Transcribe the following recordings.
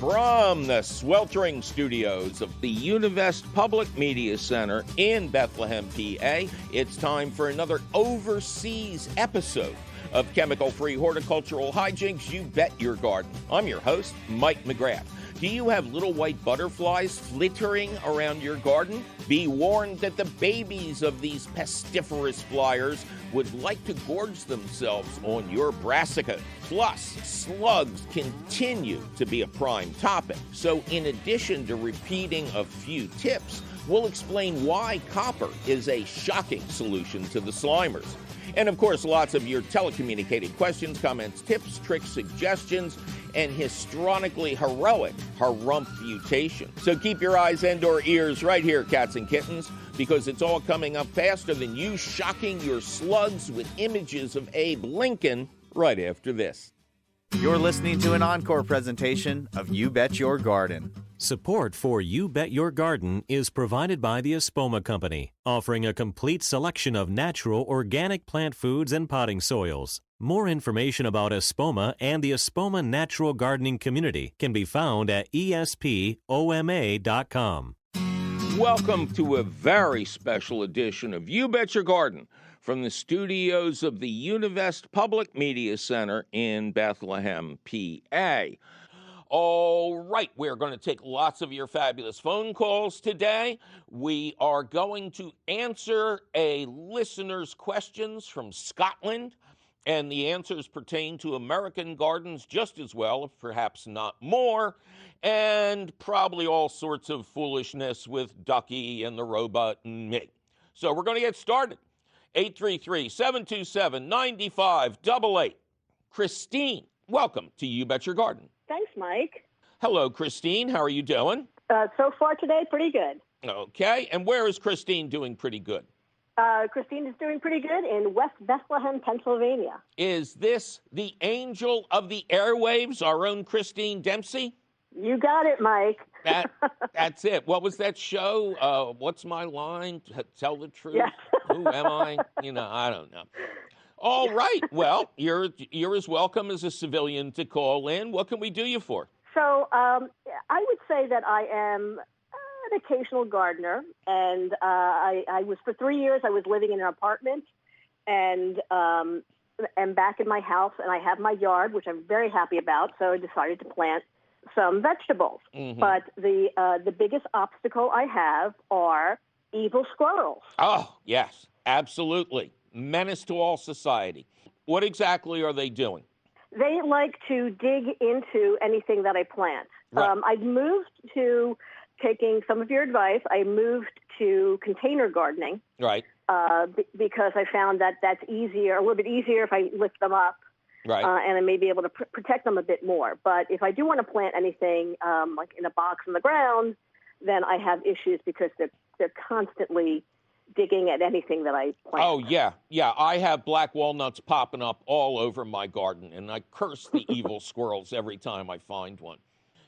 From the sweltering studios of the Univest Public Media Center in Bethlehem, PA, it's time for another overseas episode of chemical-free horticultural hijinks You Bet Your Garden. I'm your host, Mike McGrath. Do you have little white butterflies flittering around your garden? Be warned that the babies of these pestiferous flyers would like to gorge themselves on your brassica. Plus, slugs continue to be a prime topic. So in addition to repeating a few tips, we'll explain why copper is a shocking solution to the Slimers. And of course, lots of your telecommunicated questions, comments, tips, tricks, suggestions, and histrionically heroic harumphutation. So keep your eyes and or ears right here, cats and kittens, because it's all coming up faster than you shocking your slugs with images of Abe Lincoln right after this. You're listening to an encore presentation of You Bet Your Garden. Support for You Bet Your Garden is provided by the Espoma Company, offering a complete selection of natural organic plant foods and potting soils. More information about Espoma and the Espoma Natural Gardening Community can be found at espoma.com. Welcome to a very special edition of You Bet Your Garden from the studios of the Univest Public Media Center in Bethlehem, PA. All right, we're going to take lots of your fabulous phone calls today. We are going to answer a listener's questions from Scotland, and the answers pertain to American gardens just as well, if perhaps not more, and probably all sorts of foolishness with Ducky and the robot and me. So we're going to get started. 833-727-9588. Christine, welcome to You Bet Your Garden. Thanks, Mike. Hello, Christine. How are you doing? So far today, pretty good. Okay. And where is Christine doing pretty good? Christine is doing pretty good in West Bethlehem, Pennsylvania. Is this the angel of the airwaves, our own Christine Dempsey? You got it, Mike. That's it. What was that show? What's my line? Tell the truth. Yes. Who am I? I don't know. All right. Well, you're as welcome as a civilian to call in. What can we do you for? So I would say that I am an occasional gardener, and I was for 3 years. I was living in an apartment, and am back in my house, and I have my yard, which I'm very happy about. So I decided to plant some vegetables. Mm-hmm. But the biggest obstacle I have are evil squirrels. Oh yes, absolutely. Menace to all society. What exactly are they doing? They like to dig into anything that I plant. Right. I've moved to, taking some of your advice, I moved to container gardening. Right. Because I found that that's easier, a little bit easier if I lift them up. Right. And I may be able to protect them a bit more. But if I do want to plant anything like in a box on the ground, then I have issues because they're constantly digging at anything that I plant. Oh, yeah. I have black walnuts popping up all over my garden, and I curse the evil squirrels every time I find one.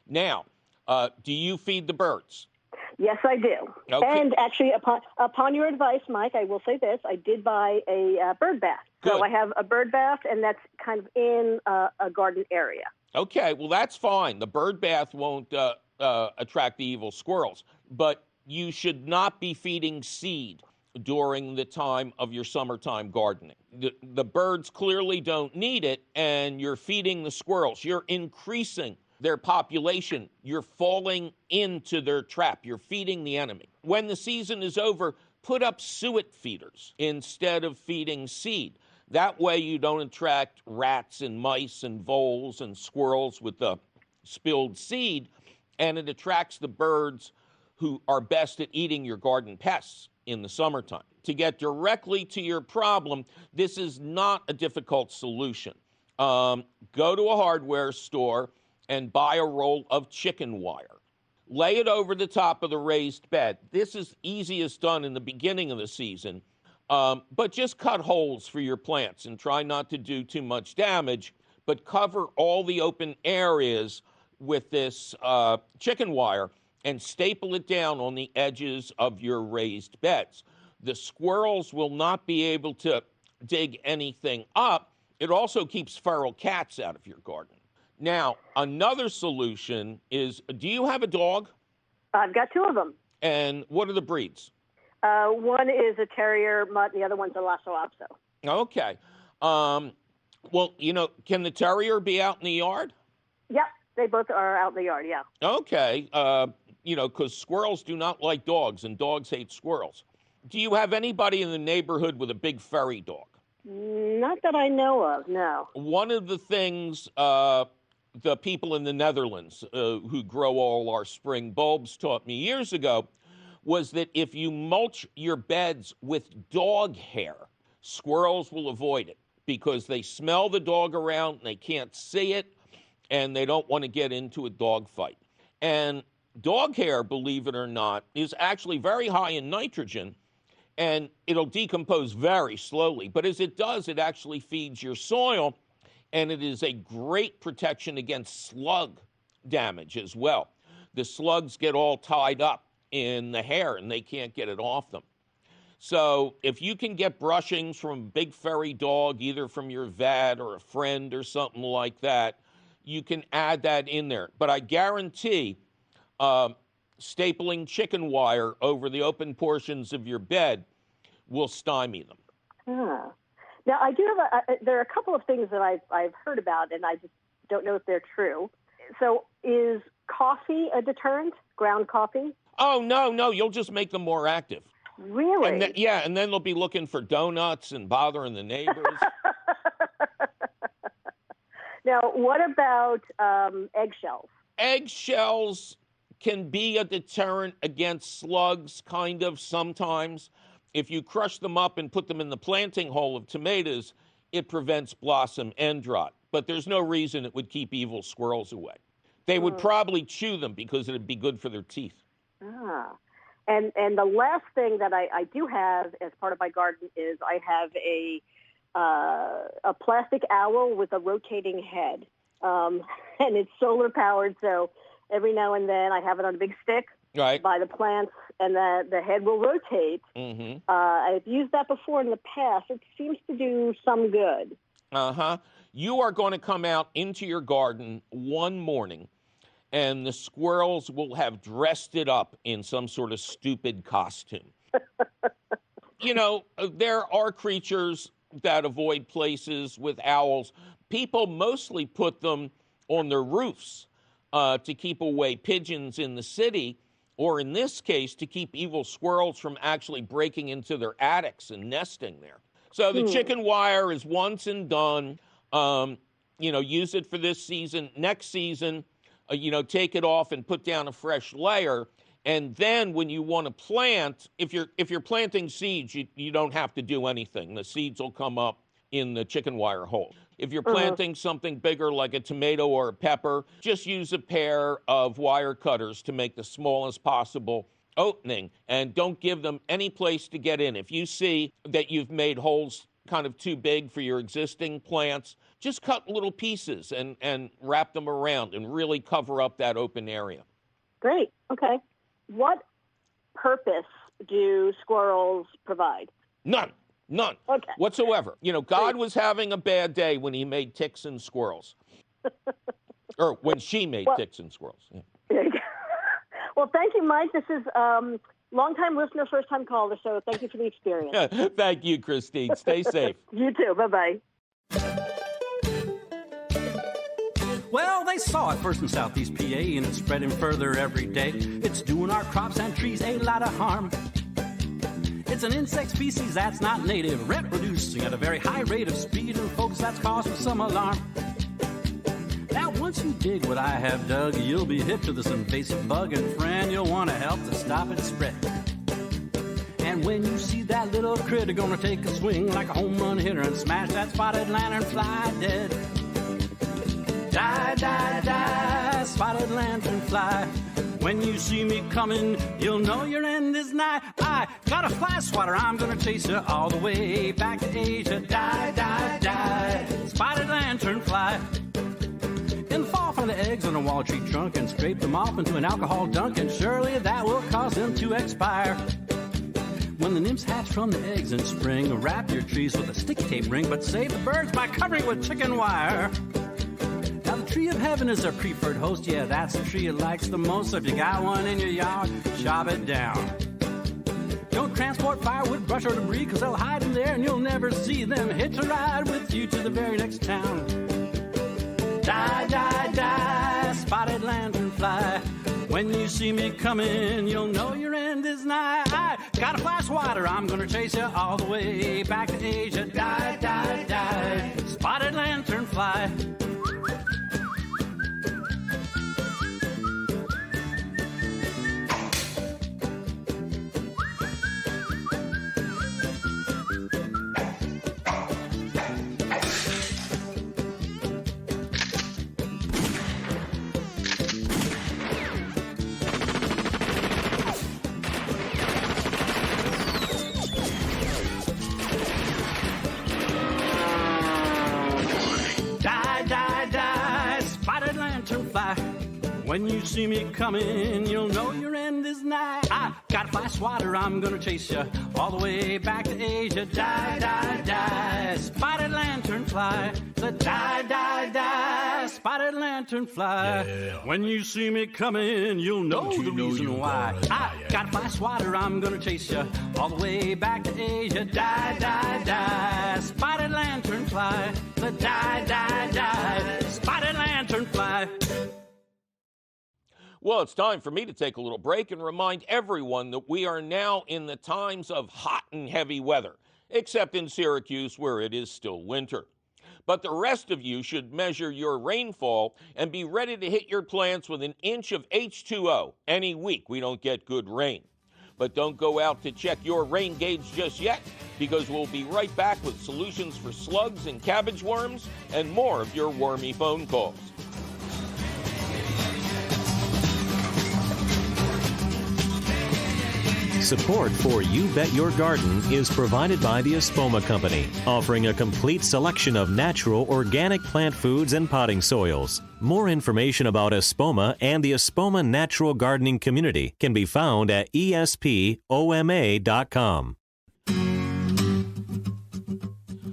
Now, do you feed the birds? Yes, I do. Okay. And actually, upon your advice, Mike, I will say this. I did buy a bird bath. Good. So I have a bird bath, and that's kind of in a garden area. Okay, well, that's fine. The bird bath won't attract the evil squirrels, but you should not be feeding seed during the time of your summertime gardening. The birds clearly don't need it, and you're feeding the squirrels. You're increasing their population. You're falling into their trap. You're feeding the enemy. When the season is over, put up suet feeders instead of feeding seed. That way you don't attract rats and mice and voles and squirrels with the spilled seed, and it attracts the birds who are best at eating your garden pests in the summertime. To get directly to your problem, this is not a difficult solution. Go to a hardware store and buy a roll of chicken wire. Lay it over the top of the raised bed. This is easiest done in the beginning of the season, but just cut holes for your plants and try not to do too much damage, but cover all the open areas with this chicken wire and staple it down on the edges of your raised beds. The squirrels will not be able to dig anything up. It also keeps feral cats out of your garden. Now, another solution is, do you have a dog? I've got two of them. And what are the breeds? One is a terrier mutt, and the other one's a Lhasa Apso. Okay. Well, can the terrier be out in the yard? Yep, they both are out in the yard, yeah. Okay. Because squirrels do not like dogs, and dogs hate squirrels. Do you have anybody in the neighborhood with a big furry dog? Not that I know of, no. One of the things the people in the Netherlands who grow all our spring bulbs taught me years ago was that if you mulch your beds with dog hair, squirrels will avoid it because they smell the dog around and they can't see it and they don't want to get into a dog fight. And dog hair, believe it or not, is actually very high in nitrogen, and it'll decompose very slowly. But as it does, it actually feeds your soil, and it is a great protection against slug damage as well. The slugs get all tied up in the hair, and they can't get it off them. So if you can get brushings from a big furry dog, either from your vet or a friend or something like that, you can add that in there. But I guarantee stapling chicken wire over the open portions of your bed will stymie them. Ah. Now, I do have there are a couple of things that I've heard about, and I just don't know if they're true. So is coffee a deterrent, ground coffee? Oh, no, you'll just make them more active. Really? And and then they'll be looking for donuts and bothering the neighbors. Now, what about eggshells? Eggshells can be a deterrent against slugs, kind of, sometimes. If you crush them up and put them in the planting hole of tomatoes, it prevents blossom end rot. But there's no reason it would keep evil squirrels away. They would probably chew them because it would be good for their teeth. Ah. And the last thing that I do have as part of my garden is I have a plastic owl with a rotating head. And it's solar powered, so every now and then I have it on a big stick by the plants, and the head will rotate. Mm-hmm. I've used that before in the past. It seems to do some good. Uh-huh. You are going to come out into your garden one morning, and the squirrels will have dressed it up in some sort of stupid costume. There are creatures that avoid places with owls. People mostly put them on their roofs to keep away pigeons in the city, or in this case, to keep evil squirrels from actually breaking into their attics and nesting there. So the chicken wire is once and done. Use it for this season. Next season, take it off and put down a fresh layer. And then when you want to plant, if you're planting seeds, you don't have to do anything. The seeds will come up in the chicken wire hole. If you're planting something bigger like a tomato or a pepper, just use a pair of wire cutters to make the smallest possible opening, and don't give them any place to get in. If you see that you've made holes kind of too big for your existing plants, just cut little pieces and wrap them around and really cover up that open area. Great. Okay. What purpose do squirrels provide? None whatsoever. God was having a bad day when he made ticks and squirrels. Or when she made ticks and squirrels. Yeah. There you go. Well, thank you, Mike. This is long-time listener, first-time caller, so thank you for the experience. Thank you, Christine. Stay safe. You too. Bye-bye. Well, they saw it first in Southeast PA, and it's spreading further every day. It's doing our crops and trees a lot of harm. It's an insect species that's not native, reproducing at a very high rate of speed, and folks, that's causing some alarm. Now, once you dig what I have dug, you'll be hip to this invasive bug, and friend, you'll want to help to stop its spread. And when you see that little critter gonna take a swing like a home run hitter and smash that spotted lanternfly dead. Die, die, die, spotted lanternfly. When you see me coming, you'll know your end is nigh. I got a fly swatter, I'm gonna chase you all the way back to Asia. Die, die, die, spotted lanternfly. In the fall, find the eggs on a wall tree trunk and scrape them off into an alcohol dunk, and surely that will cause them to expire. When the nymphs hatch from the eggs in spring, wrap your trees with a sticky tape ring, but save the birds by covering with chicken wire. Now the tree of heaven is our preferred host. Yeah, that's the tree it likes the most. So if you got one in your yard, chop it down. Don't transport firewood, brush, or debris, because they'll hide in there and you'll never see them. Hitch a ride with you to the very next town. Die, die, die, spotted lanternfly. When you see me coming, you'll know your end is nigh. I got a fly swatter, I'm gonna chase you all the way back to Asia. Die, die, die, spotted lanternfly. When you see me coming, you'll know your end is nigh. I got a fly swatter, I'm gonna chase you all the way back to Asia. Die, die, die, spotted lanternfly. The die, die, die, spotted lanternfly. Yeah. When you see me coming, you'll know the reason why. I got a fly swatter, I'm gonna chase you all the way back to Asia. Die, die, die, spotted lanternfly. The die, die, die, spotted lanternfly. Well, it's time for me to take a little break and remind everyone that we are now in the times of hot and heavy weather, except in Syracuse where it is still winter. But the rest of you should measure your rainfall and be ready to hit your plants with an inch of H2O any week we don't get good rain. But don't go out to check your rain gauge just yet, because we'll be right back with solutions for slugs and cabbage worms and more of your wormy phone calls. Support for You Bet Your Garden is provided by the Espoma Company, offering a complete selection of natural organic plant foods and potting soils. More information about Espoma and the Espoma Natural Gardening Community can be found at espoma.com.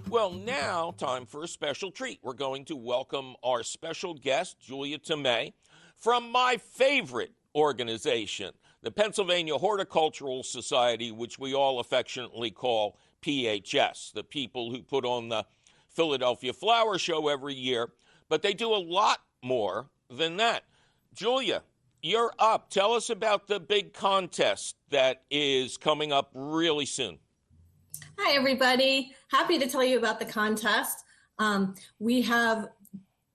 Well, now time for a special treat. We're going to welcome our special guest, Julia Tomei, from my favorite organization, the Pennsylvania Horticultural Society, which we all affectionately call PHS, the people who put on the Philadelphia Flower Show every year. But they do a lot more than that. Julia, you're up. Tell us about the big contest that is coming up really soon. Hi, everybody. Happy to tell you about the contest. We have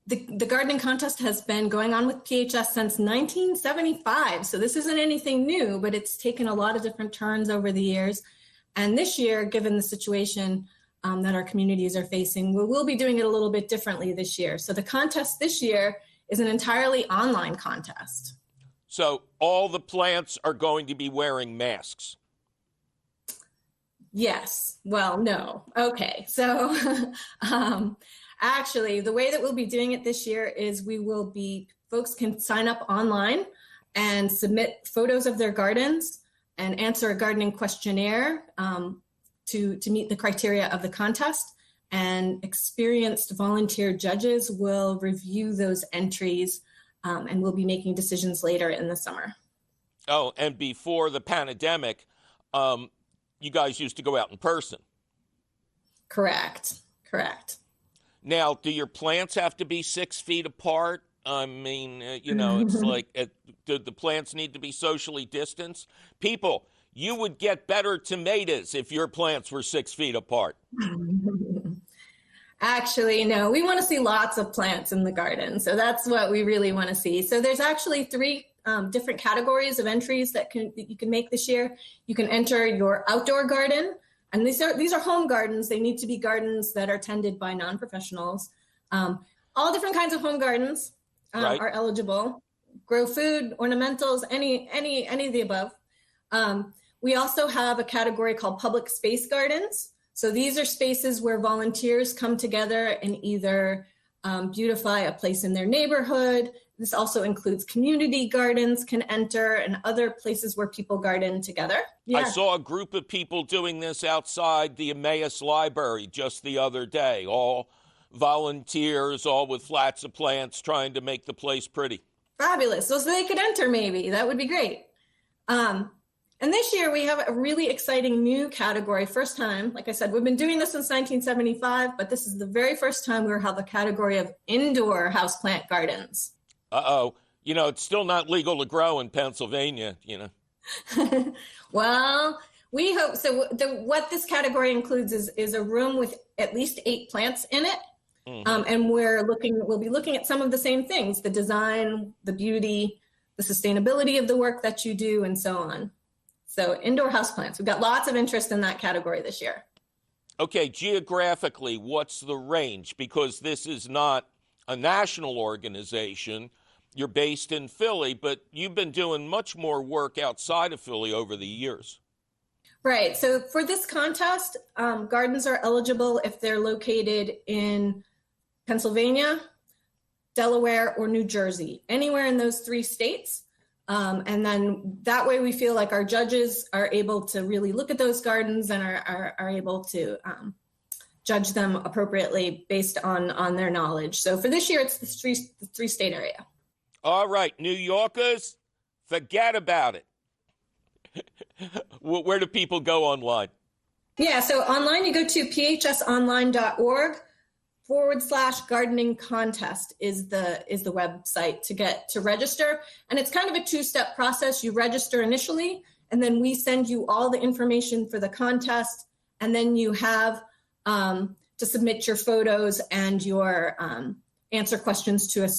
the gardening contest has been going on with PHS since 1975. So this isn't anything new, but it's taken a lot of different turns over the years. And this year, given the situation that our communities are facing, we'll be doing it a little bit differently this year. So the contest this year is an entirely online contest. So all the plants are going to be wearing masks. Yes. Well, no. Okay. So actually, the way that we'll be doing it this year is folks can sign up online and submit photos of their gardens and answer a gardening questionnaire to meet the criteria of the contest. And experienced volunteer judges will review those entries and we'll be making decisions later in the summer. Oh, and before the pandemic, you guys used to go out in person. Correct. Now, do your plants have to be 6 feet apart? I mean, it's like, do the plants need to be socially distanced? People, you would get better tomatoes if your plants were 6 feet apart. Actually, no, we want to see lots of plants in the garden. So that's what we really want to see. So there's actually 3 different categories of entries that you can make this year. You can enter your outdoor garden. And these are home gardens. They need to be gardens that are tended by non-professionals. All different kinds of home gardens are eligible. Grow food, ornamentals, any of the above. We also have a category called public space gardens. So these are spaces where volunteers come together and either beautify a place in their neighborhood. This also includes community gardens can enter and other places where people garden together. Yeah. I saw a group of people doing this outside the Emmaus Library just the other day, all volunteers, all with flats of plants, trying to make the place pretty. Fabulous. So they could enter maybe. That would be great. And this year we have a really exciting new category. First time, like I said, we've been doing this since 1975, but this is the very first time we have the category of indoor houseplant gardens. Uh-oh. You know, it's still not legal to grow in Pennsylvania, you know. Well, we hope so. What this category includes is a room with at least 8 plants in it. Mm-hmm. And we'll be looking at some of the same things: the design, the beauty, the sustainability of the work that you do, and so on. So indoor houseplants, we've got lots of interest in that category this year. Okay, geographically, what's the range? Because this is not a national organization. You're based in Philly, but you've been doing much more work outside of Philly over the years. Right. So for this contest, gardens are eligible if they're located in Pennsylvania, Delaware, or New Jersey, anywhere in those 3 states. And then that way we feel like our judges are able to really look at those gardens and are able to judge them appropriately based on their knowledge. So for this year, it's the 3-state area. All right, New Yorkers, forget about it. Where do people go online? Yeah, so online you go to phsonline.org/gardening contest is the website to register. And it's kind of a 2-step process. You register initially, and then we send you all the information for the contest. And then you have to submit your photos and your answer questions to a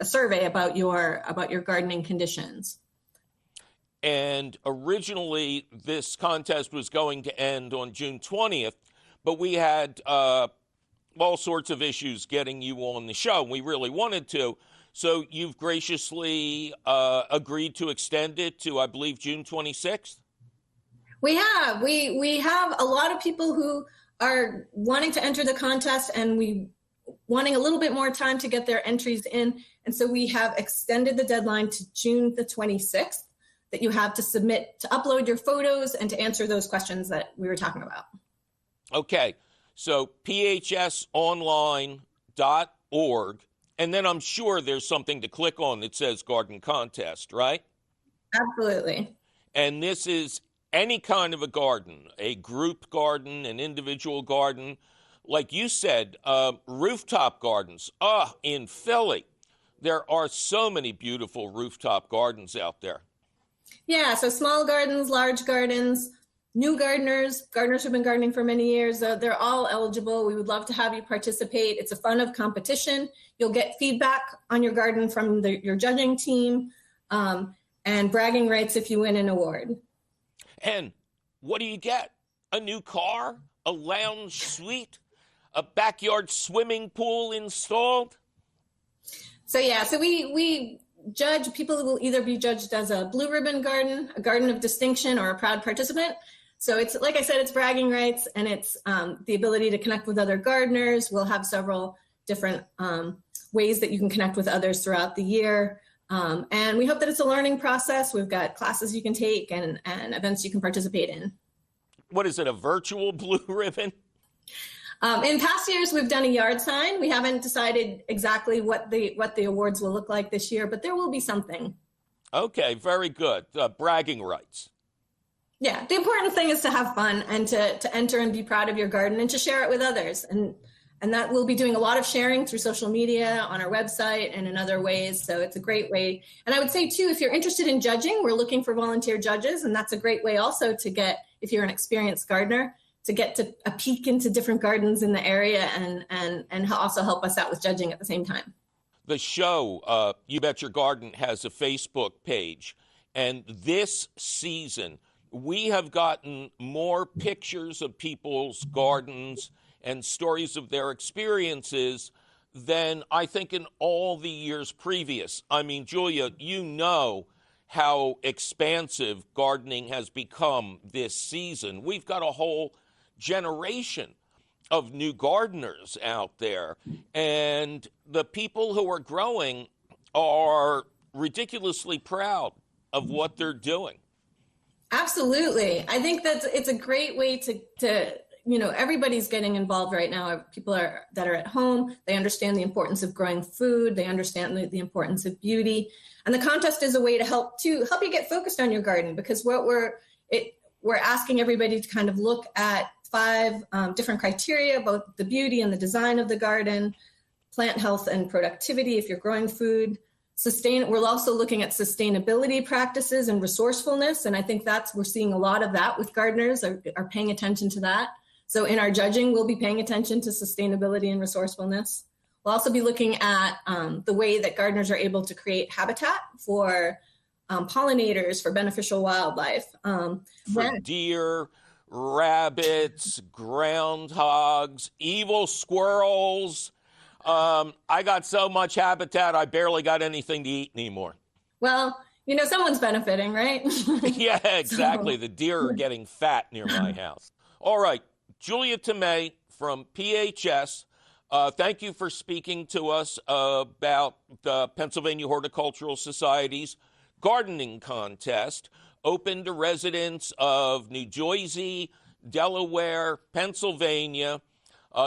survey about your gardening conditions. And originally, this contest was going to end on June 20th, but we had all sorts of issues getting you on the show. We really wanted to. So you've graciously agreed to extend it to, I believe, June 26th? We have. We have a lot of people who are wanting to enter the contest, and we wanting a little bit more time to get their entries in. And so we have extended the deadline to June the 26th that you have to submit, to upload your photos and to answer those questions that we were talking about. Okay, so phsonline.org, and then I'm sure there's something to click on that says garden contest, right? Absolutely. And this is any kind of a garden, a group garden, an individual garden. Like you said, rooftop gardens. In Philly, there are so many beautiful rooftop gardens out there. Yeah, so small gardens, large gardens, new gardeners who've been gardening for many years, they're all eligible. We would love to have you participate. It's a fun of competition. You'll get feedback on your garden from your judging team, and bragging rights if you win an award. And what do you get? A new car? A lounge suite? A backyard swimming pool installed? So we judge, people will either be judged as a blue ribbon garden, a garden of distinction, or a proud participant. So it's, like I said, it's bragging rights, and it's the ability to connect with other gardeners. We'll have several different ways that you can connect with others throughout the year. And we hope that it's a learning process. We've got classes you can take and events you can participate in. What is it, a virtual blue ribbon? In past years, we've done a yard sign. We haven't decided exactly what the awards will look like this year, but there will be something. Okay, very good. Bragging rights. Yeah, the important thing is to have fun and to enter and be proud of your garden and to share it with others. And that we'll be doing a lot of sharing through social media, on our website, and in other ways. So it's a great way. And I would say, too, if you're interested in judging, we're looking for volunteer judges. And that's a great way also to get, if you're an experienced gardener, to get to a peek into different gardens in the area and also help us out with judging at the same time. The show, You Bet Your Garden, has a Facebook page. And this season, we have gotten more pictures of people's gardens and stories of their experiences than I think in all the years previous. I mean, Julia, you know how expansive gardening has become this season. We've got a whole generation of new gardeners out there, and the people who are growing are ridiculously proud of what they're doing. Absolutely. I think that it's a great way to everybody's getting involved right now. People that are at home, they understand the importance of growing food. They understand the importance of beauty. And the contest is a way to help you get focused on your garden, because what we're asking everybody to kind of look at 5 different criteria, both the beauty and the design of the garden, plant health and productivity if you're growing food. We're also looking at sustainability practices and resourcefulness. And I think we're seeing a lot of that with gardeners are paying attention to that. So in our judging, we'll be paying attention to sustainability and resourcefulness. We'll also be looking at the way that gardeners are able to create habitat for pollinators, for beneficial wildlife. For deer, rabbits, groundhogs, evil squirrels. I got so much habitat, I barely got anything to eat anymore. Well, someone's benefiting, right? Yeah, exactly. The deer are getting fat near my house. All right, Julia Tomei from PHS. Thank you for speaking to us about the Pennsylvania Horticultural Society's gardening contest, open to residents of New Jersey, Delaware, Pennsylvania.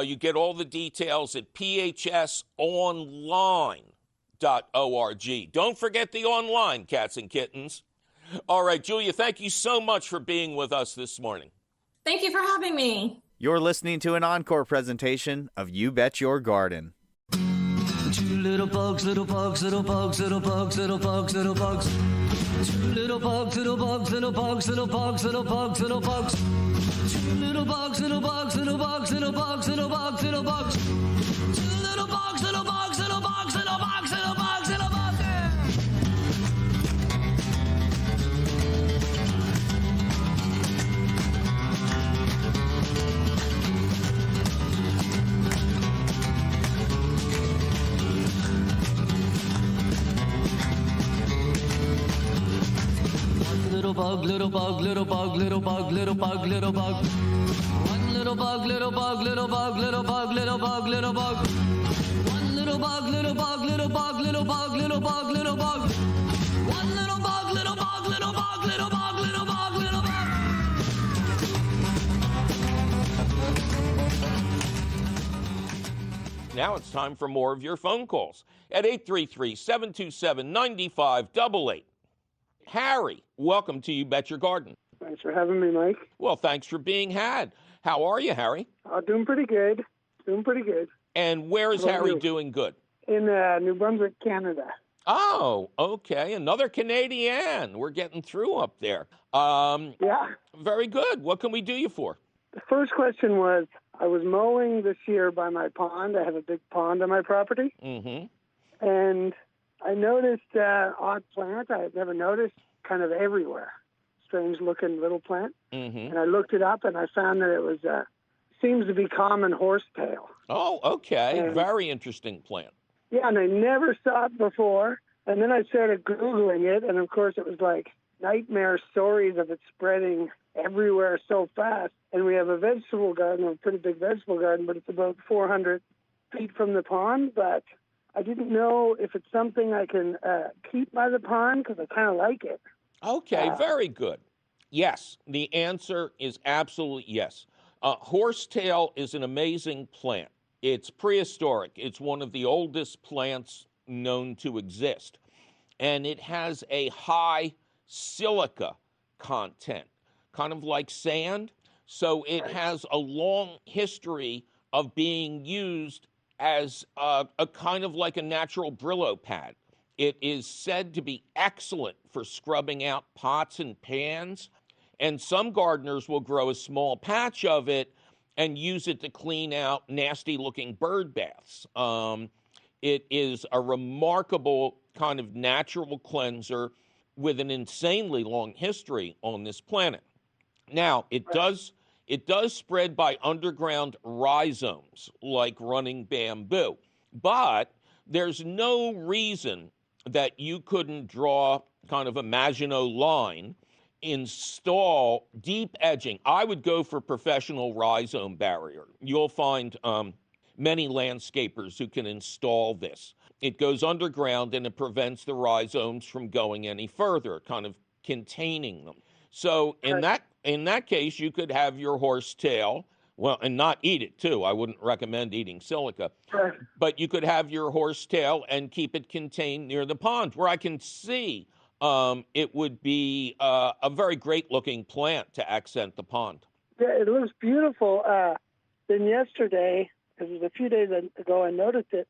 You get all the details at phsonline.org. Don't forget the online, cats and kittens. All right, Julia, thank you so much for being with us this morning. Thank you for having me. You're listening to an encore presentation of You Bet Your Garden. Two little bugs, little bugs, little bugs, little bugs, little bugs, little bugs. Two little bugs, little bugs, little bugs, little bugs, little bugs, little bugs. Two little bugs, little bugs, little bugs, little bugs, little bugs, little bugs. Two little bugs, little bugs, little bugs, little bugs, little bugs, little bugs. Little bug, little bug, little bug, little bug, little bug, little bug. One little bug, little bug, little bug, little bug, little bug, little bug. One little bug, little bug, little bug, little bug, little bug, little bug. One little bug, little bug, little bug, little bug, little bug, little bug. Now it's time for more of your phone calls at 833-727-9588. Harry, welcome to You Bet Your Garden. Thanks for having me, Mike. Well, thanks for being had. How are you, Harry? Doing pretty good. And where is Harry doing good? In New Brunswick, Canada. Oh, okay. Another Canadian. We're getting through up there. Yeah. Very good. What can we do you for? The first question was, I was mowing this year by my pond. I have a big pond on my property. Mm-hmm. And I noticed odd plant I had never noticed kind of everywhere. Strange-looking little plant. Mm-hmm. And I looked it up, and I found that it was seems to be common horsetail. Oh, okay. And, very interesting plant. Yeah, and I never saw it before. And then I started Googling it, and of course it was like nightmare stories of it spreading everywhere so fast. And we have a vegetable garden, a pretty big vegetable garden, but it's about 400 feet from the pond. But I didn't know if it's something I can keep by the pond because I kind of like it. Okay, very good. Yes, the answer is absolutely yes. Horsetail is an amazing plant. It's prehistoric. It's one of the oldest plants known to exist. And it has a high silica content, kind of like sand. So it has a long history of being used as a kind of like a natural Brillo pad. It is said to be excellent for scrubbing out pots and pans, and some gardeners will grow a small patch of it and use it to clean out nasty-looking bird baths. It is a remarkable kind of natural cleanser with an insanely long history on this planet. Now, it does spread by underground rhizomes, like running bamboo. But there's no reason that you couldn't draw kind of a Maginot line, install deep edging. I would go for professional rhizome barrier. You'll find many landscapers who can install this. It goes underground and it prevents the rhizomes from going any further, kind of containing them. So in that case, you could have your horsetail Well, and not eat it, too. I wouldn't recommend eating silica. Right. But you could have your horsetail and keep it contained near the pond, where I can see it would be a very great-looking plant to accent the pond. Yeah, it looks beautiful. Then yesterday, because it was a few days ago, I noticed it.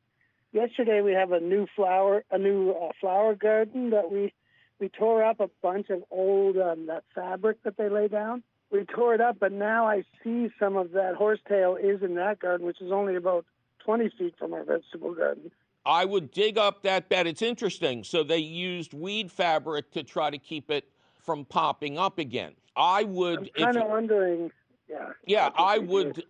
Yesterday we have a new flower garden that we tore up a bunch of old that fabric that they lay down. We tore it up, but now I see some of that horsetail is in that garden, which is only about 20 feet from our vegetable garden. I would dig up that bed. It's interesting. So they used weed fabric to try to keep it from popping up again. I would... I'm kind of wondering, Yeah, I would...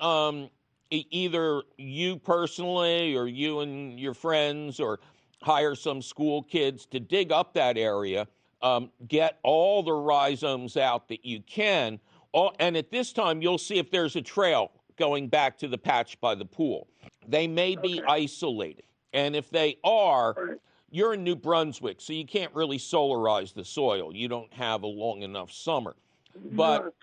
either you personally or you and your friends or hire some school kids to dig up that area, get all the rhizomes out that you can. And at this time, you'll see if there's a trail going back to the patch by the pool. They may be isolated. And if they are, you're in New Brunswick, so you can't really solarize the soil. You don't have a long enough summer. But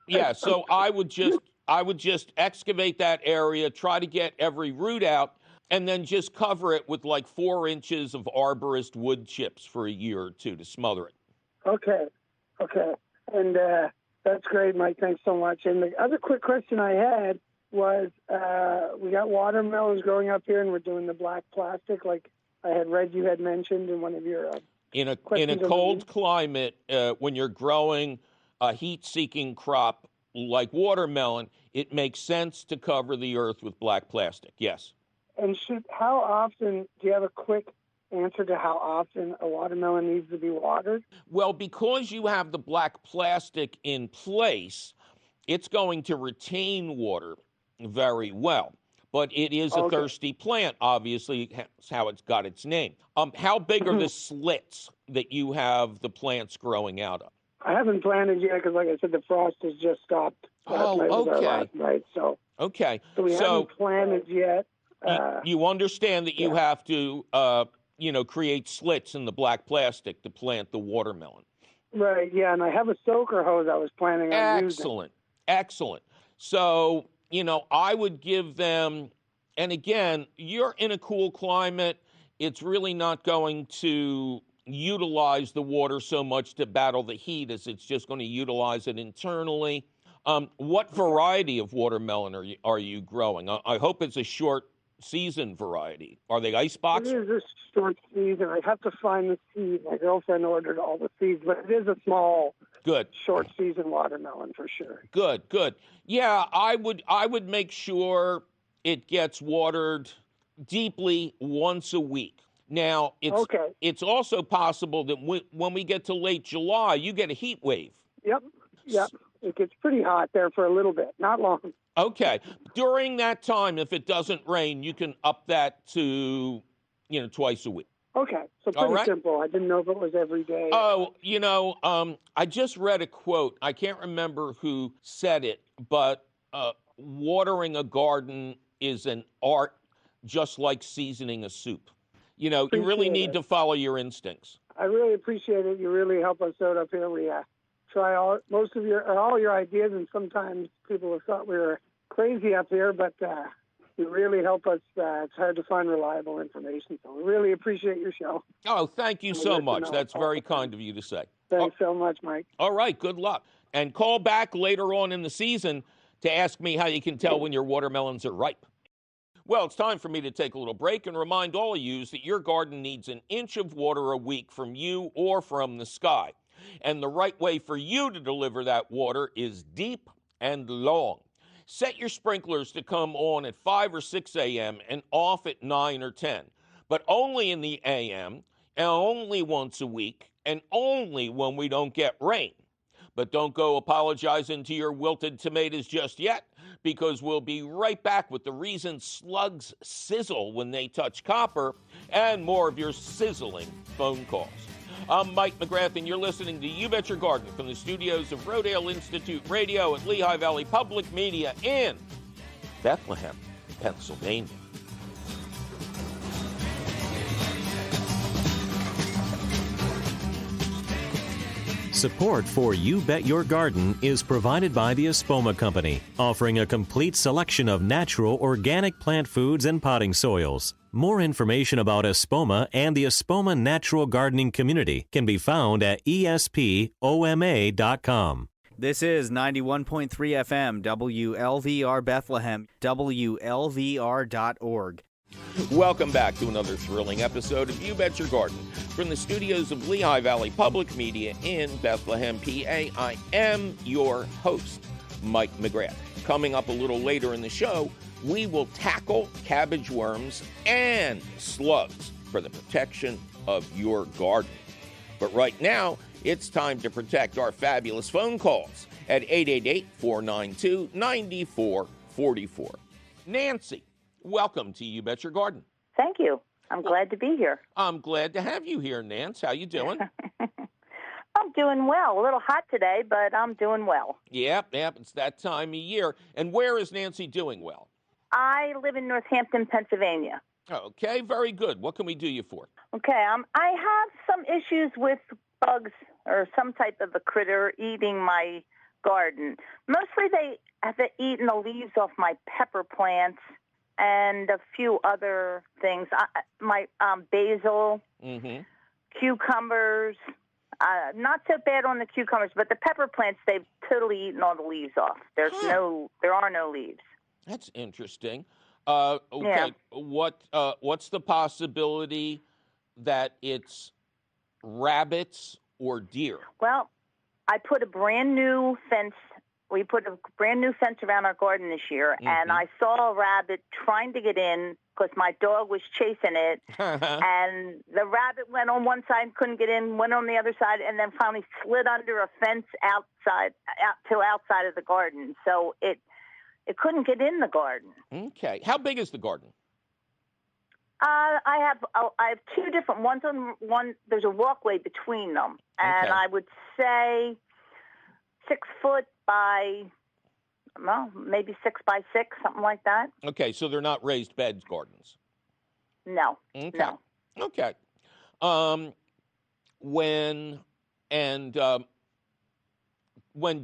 yeah, so I would just excavate that area, try to get every root out, and then just cover it with like 4 inches of arborist wood chips for a year or two to smother it. Okay. And that's great, Mike. Thanks so much. And the other quick question I had was we got watermelons growing up here, and we're doing the black plastic like I had read you had mentioned in one of your in a cold climate, when you're growing a heat-seeking crop like watermelon, it makes sense to cover the earth with black plastic, yes. And how often, do you have a quick answer to how often a watermelon needs to be watered? Well, because you have the black plastic in place, it's going to retain water very well. But it is a thirsty plant, obviously. That's how it's got its name. How big are the slits that you have the plants growing out of? I haven't planted yet because, like I said, the frost has just stopped last night. So we haven't planted yet. You understand that you have to, create slits in the black plastic to plant the watermelon. Right, yeah, and I have a soaker hose I was planning on using. Excellent. So, I would give them, and again, you're in a cool climate. It's really not going to utilize the water so much to battle the heat as it's just going to utilize it internally. What variety of watermelon are you growing? I hope it's a short season variety. Are they icebox? It is a short season. I have to find the seed. My girlfriend ordered all the seeds, but it is a small, short season watermelon for sure. Good. Yeah, I would make sure it gets watered deeply once a week. Now, it's also possible that when we get to late July, you get a heat wave. Yep. It gets pretty hot there for a little bit, not long. Okay. During that time, if it doesn't rain, you can up that to, twice a week. Okay. So pretty simple. I didn't know if it was every day. Oh, I just read a quote. I can't remember who said it, but watering a garden is an art just like seasoning a soup. You really need to follow your instincts. I really appreciate it. You really help us out up here. We try all your ideas, and sometimes people have thought we were crazy up here, but you really help us. It's hard to find reliable information, so we really appreciate your show. Oh, thank you so much. That's very kind of you to say. Thanks so much, Mike. All right, good luck. And call back later on in the season to ask me how you can tell when your watermelons are ripe. Well, it's time for me to take a little break and remind all of you that your garden needs an inch of water a week from you or from the sky. And the right way for you to deliver that water is deep and long. Set your sprinklers to come on at 5 or 6 a.m. and off at 9 or 10, but only in the a.m. and only once a week and only when we don't get rain. But don't go apologizing to your wilted tomatoes just yet, because we'll be right back with the reason slugs sizzle when they touch copper and more of your sizzling phone calls. I'm Mike McGrath, and you're listening to You Bet Your Garden from the studios of Rodale Institute Radio at Lehigh Valley Public Media in Bethlehem, Pennsylvania. Support for You Bet Your Garden is provided by the Espoma Company, offering a complete selection of natural organic plant foods and potting soils. More information about Espoma and the Espoma Natural Gardening Community can be found at espoma.com. This is 91.3 FM, WLVR Bethlehem, WLVR.org. Welcome back to another thrilling episode of You Bet Your Garden from the studios of Lehigh Valley Public Media in Bethlehem, PA. I am your host, Mike McGrath. Coming up a little later in the show, we will tackle cabbage worms and slugs for the protection of your garden. But right now, it's time to protect our fabulous phone calls at 888-492-9444. Nancy, welcome to You Bet Your Garden. Thank you. I'm glad to be here. I'm glad to have you here, Nance. How you doing? I'm doing well. A little hot today, but I'm doing well. Yep, it's that time of year. And where is Nancy doing well? I live in Northampton, Pennsylvania. Okay, very good. What can we do you for? Okay, I have some issues with bugs or some type of a critter eating my garden. Mostly they have eaten the leaves off my pepper plants and a few other things. My basil, cucumbers, not so bad on the cucumbers, but the pepper plants, they've totally eaten all the leaves off. There are no leaves. That's interesting. Okay, yeah. What's the possibility that it's rabbits or deer? Well, I put a brand new fence. We put a brand new fence around our garden this year, and I saw a rabbit trying to get in because my dog was chasing it, and the rabbit went on one side and couldn't get in, went on the other side, and then finally slid under a fence outside of the garden. So it couldn't get in the garden. Okay. How big is the garden? I have two different ones. One there's a walkway between them, and I would say 6 foot by, well, maybe 6 by 6, something like that. Okay, so they're not raised bed gardens. No. Okay. No. Okay. When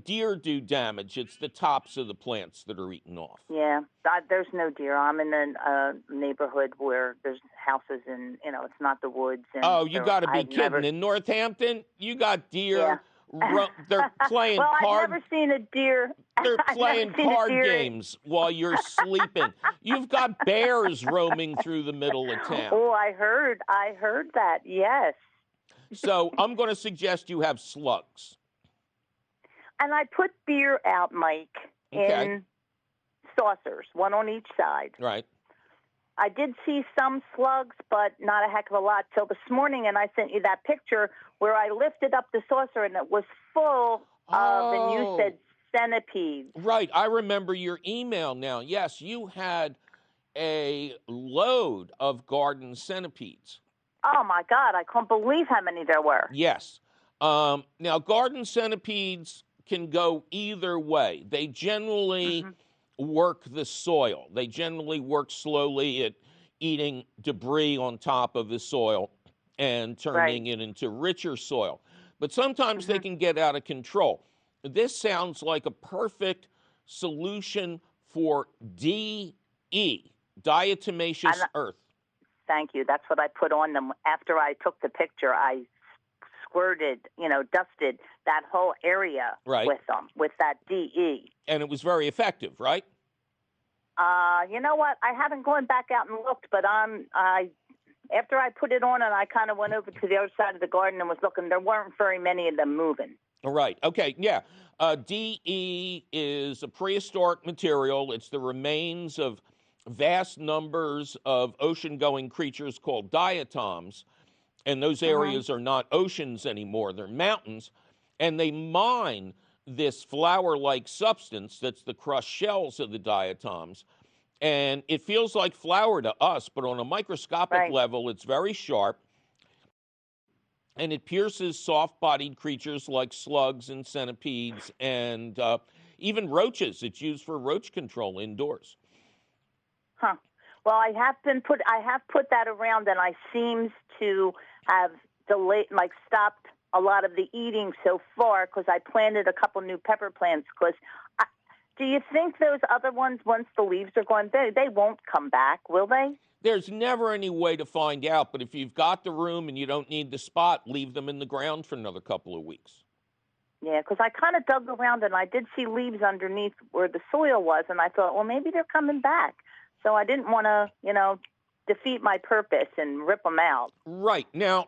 deer do damage, it's the tops of the plants that are eaten off. Yeah, there's no deer. I'm in a neighborhood where there's houses and, it's not the woods. And you got to be kidding. In Northampton, you got deer. Yeah. They're playing I've never seen a deer. They're playing card games while you're sleeping. You've got bears roaming through the middle of town. Oh, I heard that, yes. So I'm going to suggest you have slugs. And I put beer out, Mike, in saucers, one on each side. Right. I did see some slugs, but not a heck of a lot. So this morning, and I sent you that picture where I lifted up the saucer, and it was full of, and you said centipedes. Right. I remember your email now. Yes, you had a load of garden centipedes. Oh, my God. I can't believe how many there were. Yes. Now, garden centipedes can go either way. They generally work the soil. They generally work slowly at eating debris on top of the soil and turning it into richer soil. But sometimes they can get out of control. This sounds like a perfect solution for DE, diatomaceous earth. Thank you. That's what I put on them. After I took the picture, I squirted, dusted that whole area with them, with that DE. And it was very effective, right? You know what? I haven't gone back out and looked, but after I put it on and I kind of went over to the other side of the garden and was looking, there weren't very many of them moving. All right. Okay. Yeah. DE is a prehistoric material. It's the remains of vast numbers of ocean-going creatures called diatoms. And those areas are not oceans anymore. They're mountains. And they mine this flour-like substance that's the crushed shells of the diatoms. And it feels like flour to us, but on a microscopic level, it's very sharp. And it pierces soft-bodied creatures like slugs and centipedes and even roaches. It's used for roach control indoors. Huh. Well, I have put that around, and I seems to have stopped a lot of the eating so far because I planted a couple new pepper plants. Do you think those other ones, once the leaves are gone, they won't come back, will they? There's never any way to find out, but if you've got the room and you don't need the spot, leave them in the ground for another couple of weeks. Yeah, because I kind of dug around and I did see leaves underneath where the soil was, and I thought, well, maybe they're coming back. So I didn't want to, defeat my purpose and rip them out. Right. Now,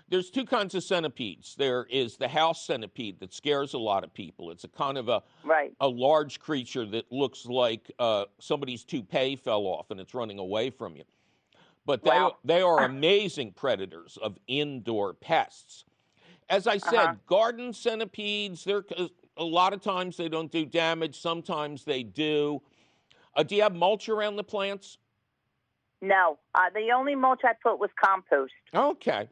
there's two kinds of centipedes. There is the house centipede that scares a lot of people. It's a kind of a large creature that looks like somebody's toupee fell off and it's running away from you. But they are amazing predators of indoor pests. As I said, garden centipedes, a lot of times they don't do damage. Sometimes they do. Do you have mulch around the plants? No. The only mulch I put was compost. Okay.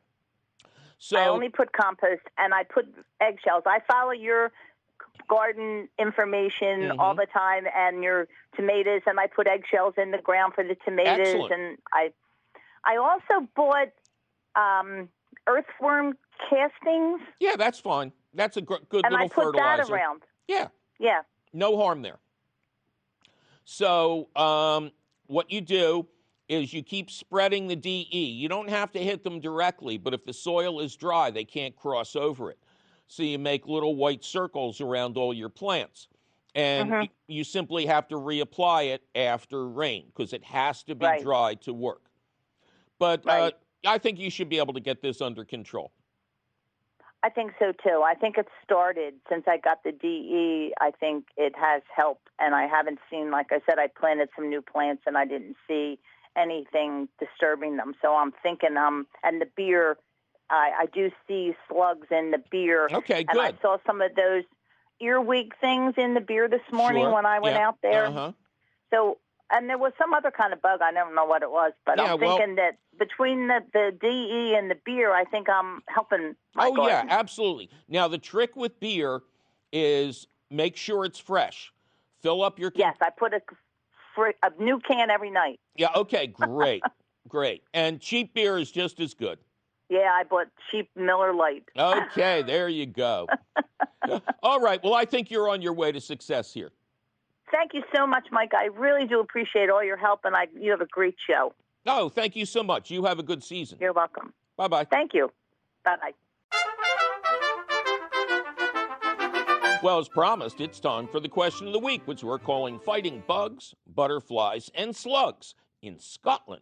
So I only put compost, and I put eggshells. I follow your garden information all the time and your tomatoes, and I put eggshells in the ground for the tomatoes. Excellent. And I also bought earthworm castings. Yeah, that's fine. That's a good and little I put fertilizer. that around. Yeah. Yeah. No harm there. So what you do is you keep spreading the DE. You don't have to hit them directly, but if the soil is dry, they can't cross over it. So you make little white circles around all your plants. And you simply have to reapply it after rain because it has to be dry to work. But I think you should be able to get this under control. I think so, too. I think it started since I got the DE. I think it has helped, and I haven't seen, like I said, I planted some new plants, and I didn't see anything disturbing them. So I'm thinking, and the beer, I do see slugs in the beer. Okay, good. And I saw some of those earwig things in the beer this morning when I went out there. So, and there was some other kind of bug. I don't know what it was, but I'm thinking that between the DE and the beer, I think I'm helping my garden. Yeah, absolutely. Now, the trick with beer is make sure it's fresh. Fill up your... Yes, I put a new can every night. Yeah, okay, great, great. And cheap beer is just as good. Yeah, I bought cheap Miller Lite. Okay, there you go. All right, well, I think you're on your way to success here. Thank you so much, Mike. I really do appreciate all your help, and you have a great show. Oh, thank you so much. You have a good season. You're welcome. Bye-bye. Thank you. Bye-bye. Well, as promised, it's time for the question of the week, which we're calling Fighting Bugs, Butterflies, and Slugs in Scotland.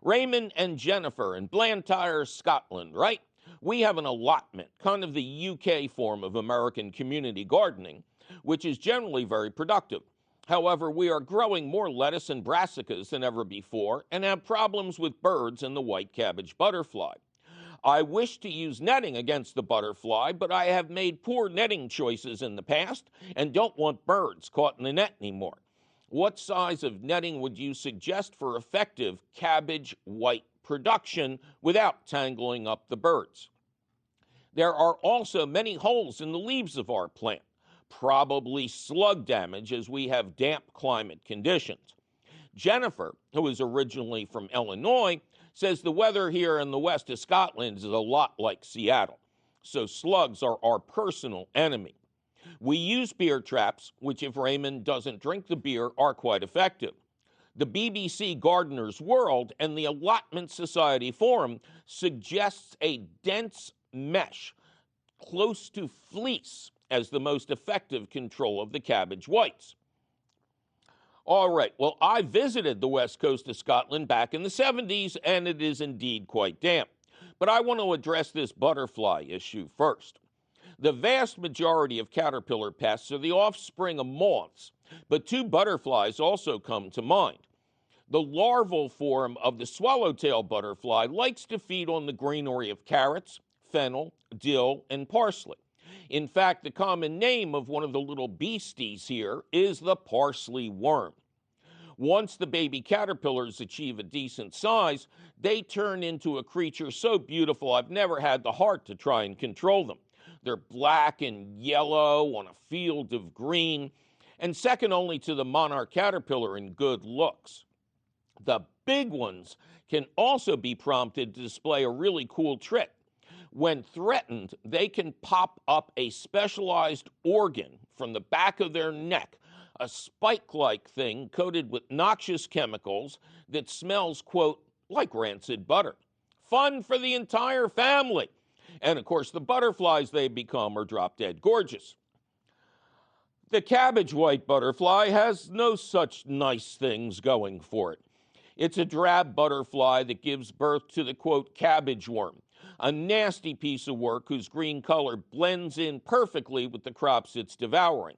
Raymond and Jennifer in Blantyre, Scotland, right? We have an allotment, kind of the UK form of American community gardening, which is generally very productive. However, we are growing more lettuce and brassicas than ever before and have problems with birds and the white cabbage butterfly. I wish to use netting against the butterfly, but I have made poor netting choices in the past and don't want birds caught in the net anymore. What size of netting would you suggest for effective cabbage white production without tangling up the birds? There are also many holes in the leaves of our plant, probably slug damage as we have damp climate conditions. Jennifer, who is originally from Illinois, says the weather here in the west of Scotland is a lot like Seattle, so slugs are our personal enemy. We use beer traps, which if Raymond doesn't drink the beer, are quite effective. The BBC Gardener's World and the Allotment Society Forum suggests a dense mesh close to fleece as the most effective control of the cabbage whites. All right, well, I visited the west coast of Scotland back in the 70s, and it is indeed quite damp. But I want to address this butterfly issue first. The vast majority of caterpillar pests are the offspring of moths, but two butterflies also come to mind. The larval form of the swallowtail butterfly likes to feed on the greenery of carrots, fennel, dill, and parsley. In fact, the common name of one of the little beasties here is the parsley worm. Once the baby caterpillars achieve a decent size, they turn into a creature so beautiful I've never had the heart to try and control them. They're black and yellow on a field of green, and second only to the monarch caterpillar in good looks. The big ones can also be prompted to display a really cool trick. When threatened, they can pop up a specialized organ from the back of their neck, a spike-like thing coated with noxious chemicals that smells, quote, like rancid butter. Fun for the entire family. And, of course, the butterflies they become are drop-dead gorgeous. The cabbage white butterfly has no such nice things going for it. It's a drab butterfly that gives birth to the, quote, cabbage worm, a nasty piece of work whose green color blends in perfectly with the crops it's devouring.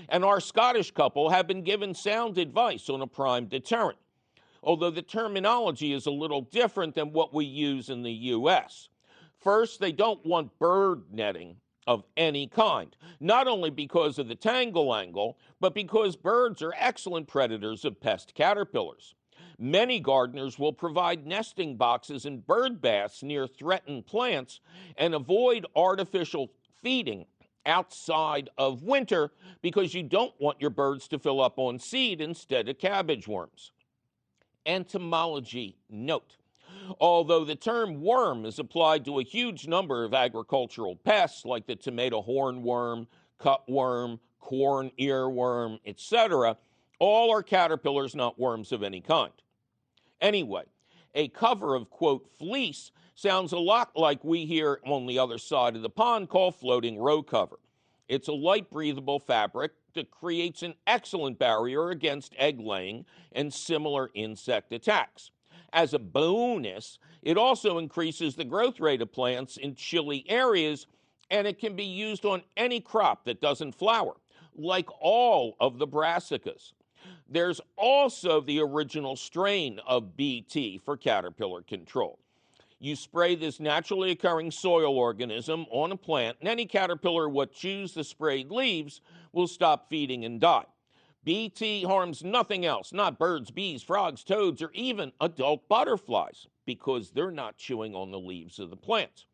And our Scottish couple have been given sound advice on a prime deterrent, although the terminology is a little different than what we use in the U.S. First, they don't want bird netting of any kind, not only because of the tangle angle, but because birds are excellent predators of pest caterpillars. Many gardeners will provide nesting boxes and bird baths near threatened plants and avoid artificial feeding outside of winter because you don't want your birds to fill up on seed instead of cabbage worms. Entomology note: although the term worm is applied to a huge number of agricultural pests like the tomato hornworm, cutworm, corn earworm, etc., all are caterpillars, not worms of any kind. Anyway, a cover of, quote, fleece sounds a lot like we hear on the other side of the pond called floating row cover. It's a light breathable fabric that creates an excellent barrier against egg laying and similar insect attacks. As a bonus, it also increases the growth rate of plants in chilly areas, and it can be used on any crop that doesn't flower, like all of the brassicas. There's also the original strain of BT for caterpillar control. You spray this naturally occurring soil organism on a plant, and any caterpillar what chews the sprayed leaves will stop feeding and die. BT harms nothing else, not birds, bees, frogs, toads, or even adult butterflies, because they're not chewing on the leaves of the plants.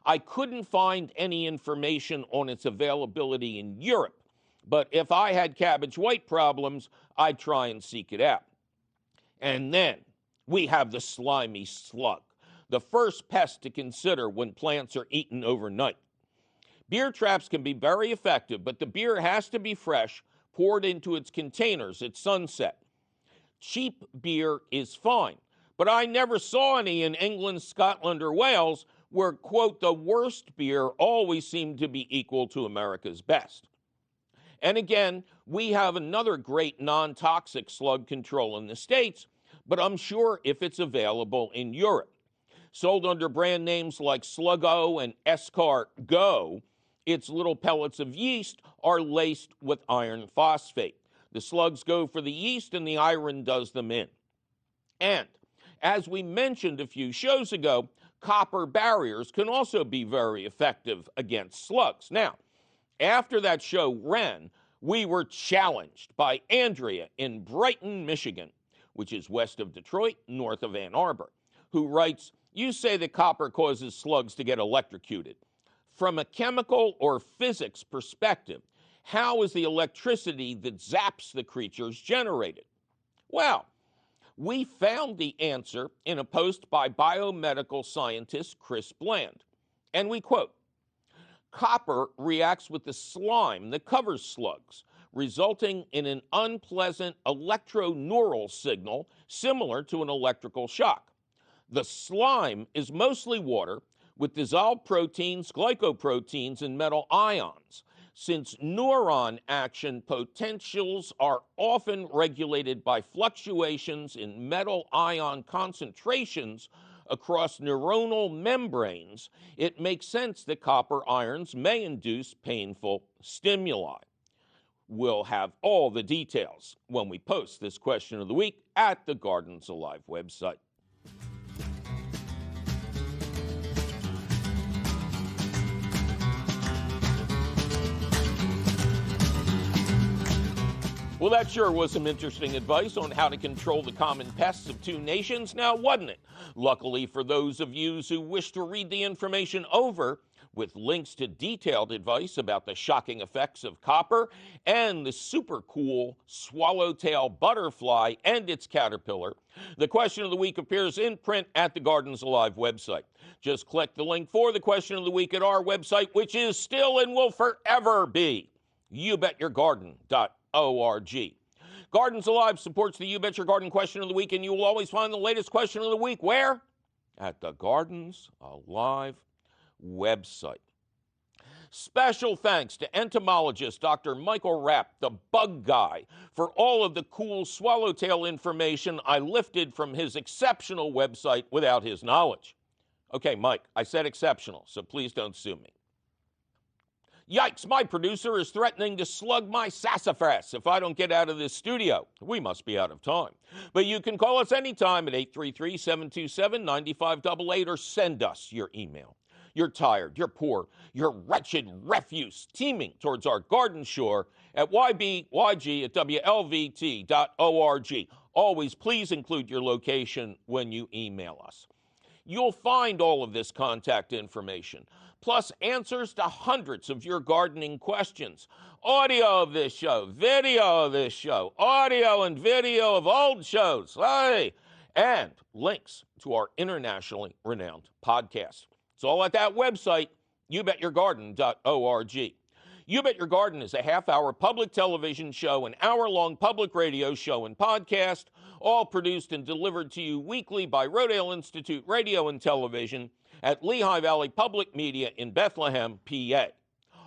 I couldn't find any information on its availability in Europe, but if I had cabbage white problems, I'd try and seek it out. And then we have the slimy slug, the first pest to consider when plants are eaten overnight. Beer traps can be very effective, but the beer has to be fresh, poured into its containers at sunset. Cheap beer is fine, but I never saw any in England, Scotland, or Wales where, quote, the worst beer always seemed to be equal to America's best. And again, we have another great non-toxic slug control in the States, but I'm sure if it's available in Europe. Sold under brand names like Slug-O and Escar Go, its little pellets of yeast are laced with iron phosphate. The slugs go for the yeast and the iron does them in. And as we mentioned a few shows ago, copper barriers can also be very effective against slugs. Now, after that show ran, we were challenged by Andrea in Brighton, Michigan, which is west of Detroit, north of Ann Arbor, who writes, "You say that copper causes slugs to get electrocuted. From a chemical or physics perspective, how is the electricity that zaps the creatures generated?" Well, we found the answer in a post by biomedical scientist Chris Bland, and we quote, "Copper reacts with the slime that covers slugs, resulting in an unpleasant electroneural signal similar to an electrical shock. The slime is mostly water with dissolved proteins, glycoproteins, and metal ions. Since neuron action potentials are often regulated by fluctuations in metal ion concentrations across neuronal membranes, it makes sense that copper ions may induce painful stimuli." We'll have all the details when we post this question of the week at the Gardens Alive website. Well, that sure was some interesting advice on how to control the common pests of two nations, now wasn't it? Luckily for those of you who wish to read the information over, with links to detailed advice about the shocking effects of copper and the super cool swallowtail butterfly and its caterpillar, the question of the week appears in print at the Gardens Alive website. Just click the link for the question of the week at our website, which is still and will forever be youbetyourgarden.org. Gardens Alive supports the You Bet Your Garden question of the week, and you will always find the latest question of the week where? At the Gardens Alive website. Special thanks to entomologist Dr. Michael Rapp, the bug guy, for all of the cool swallowtail information I lifted from his exceptional website without his knowledge. Okay, Mike, I said exceptional, so please don't sue me. Yikes, my producer is threatening to slug my sassafras if I don't get out of this studio. We must be out of time. But you can call us anytime at 833-727-9588 or send us your email. You're tired, you're poor, you're wretched refuse teeming towards our garden shore at YBYG at WLVT.org. Always please include your location when you email us. You'll find all of this contact information, plus answers to hundreds of your gardening questions, audio of this show, video of this show, audio and video of old shows, hey, and links to our internationally renowned podcast. It's all at that website, youbetyourgarden.org. You Bet Your Garden is a half-hour public television show, an hour-long public radio show and podcast, all produced and delivered to you weekly by Rodale Institute Radio and Television at Lehigh Valley Public Media in Bethlehem, PA.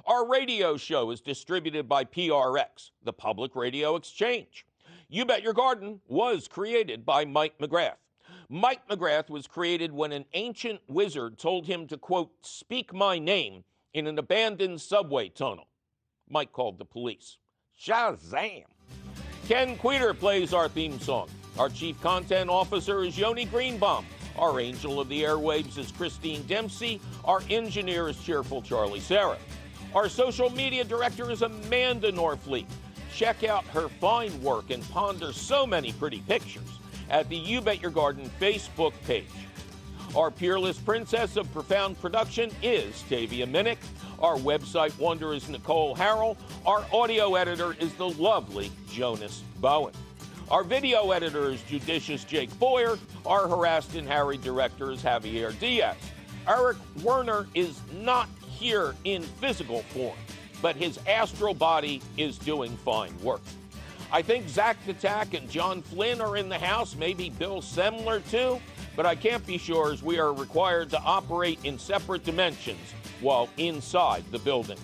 Our radio show is distributed by PRX, the Public Radio Exchange. You Bet Your Garden was created by Mike McGrath. Mike McGrath was created when an ancient wizard told him to, quote, speak my name in an abandoned subway tunnel. Mike called the police. Shazam! Ken Queter plays our theme song. Our chief content officer is Yoni Greenbaum. Our angel of the airwaves is Christine Dempsey. Our engineer is cheerful Charlie Sarah. Our social media director is Amanda Norfleet. Check out her fine work and ponder so many pretty pictures at the You Bet Your Garden Facebook page. Our peerless princess of profound production is Tavia Minnick. Our website wonder is Nicole Harrell. Our audio editor is the lovely Jonas Bowen. Our video editor is judicious Jake Boyer. Our harassed and harried director is Javier Diaz. Eric Werner is not here in physical form, but his astral body is doing fine work. I think Zach Tatak and John Flynn are in the house, maybe Bill Semler too, but I can't be sure as we are required to operate in separate dimensions while inside the building.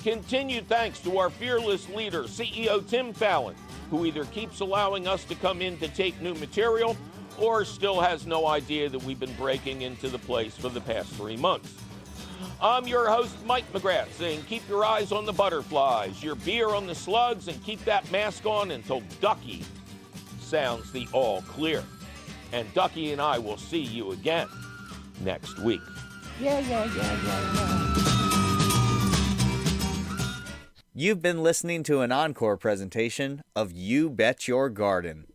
Continued thanks to our fearless leader, CEO Tim Fallon, who either keeps allowing us to come in to take new material or still has no idea that we've been breaking into the place for the past 3 months. I'm your host, Mike McGrath, saying keep your eyes on the butterflies, your beer on the slugs, and keep that mask on until Ducky sounds the all clear. And Ducky and I will see you again next week. Yeah. You've been listening to an encore presentation of You Bet Your Garden.